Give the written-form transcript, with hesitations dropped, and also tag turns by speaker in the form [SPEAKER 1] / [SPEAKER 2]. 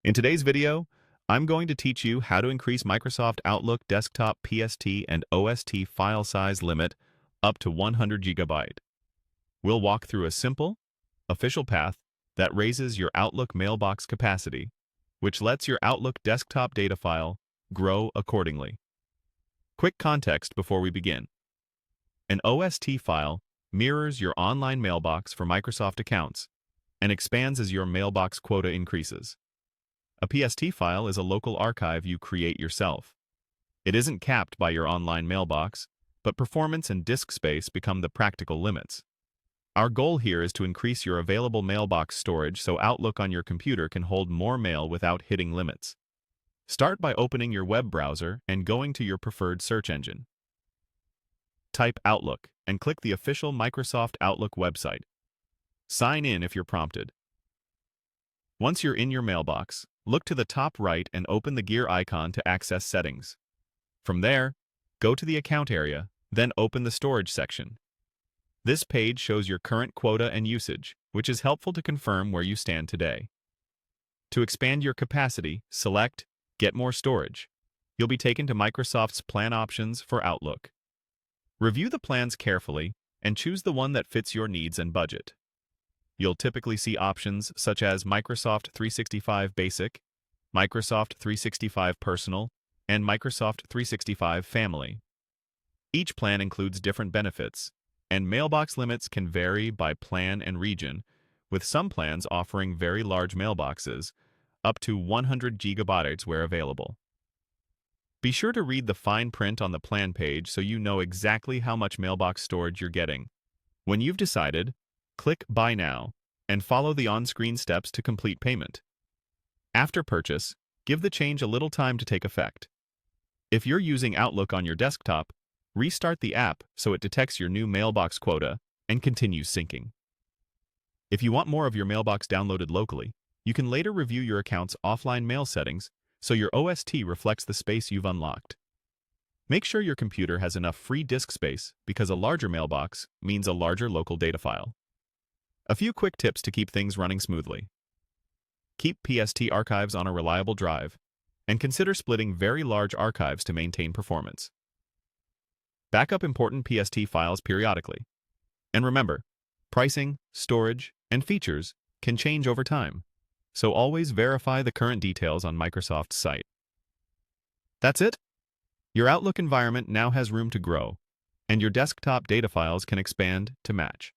[SPEAKER 1] In today's video, I'm going to teach you how to increase Microsoft Outlook desktop PST and OST file size limit up to 100 GB. We'll walk through a simple, official path that raises your Outlook mailbox capacity, which lets your Outlook desktop data file grow accordingly. Quick context before we begin. An OST file mirrors your online mailbox for Microsoft accounts and expands as your mailbox quota increases. A PST file is a local archive you create yourself. It isn't capped by your online mailbox, but performance and disk space become the practical limits. Our goal here is to increase your available mailbox storage so Outlook on your computer can hold more mail without hitting limits. Start by opening your web browser and going to your preferred search engine. Type Outlook and click the official Microsoft Outlook website. Sign in if you're prompted. Once you're in your mailbox, look to the top right and open the gear icon to access settings. From there, go to the account area, then open the storage section. This page shows your current quota and usage, which is helpful to confirm where you stand today. To expand your capacity, select Get More Storage. You'll be taken to Microsoft's plan options for Outlook. Review the plans carefully and choose the one that fits your needs and budget. You'll typically see options such as Microsoft 365 Basic, Microsoft 365 Personal, and Microsoft 365 Family. Each plan includes different benefits, and mailbox limits can vary by plan and region, with some plans offering very large mailboxes, up to 100 GB where available. Be sure to read the fine print on the plan page so you know exactly how much mailbox storage you're getting. When you've decided, click Buy Now and follow the on-screen steps to complete payment. After purchase, give the change a little time to take effect. If you're using Outlook on your desktop, restart the app so it detects your new mailbox quota and continues syncing. If you want more of your mailbox downloaded locally, you can later review your account's offline mail settings so your OST reflects the space you've unlocked. Make sure your computer has enough free disk space because a larger mailbox means a larger local data file. A few quick tips to keep things running smoothly. Keep PST archives on a reliable drive, and consider splitting very large archives to maintain performance. Back up important PST files periodically. And remember, pricing, storage, and features can change over time, so always verify the current details on Microsoft's site. That's it. Your Outlook environment now has room to grow, and your desktop data files can expand to match.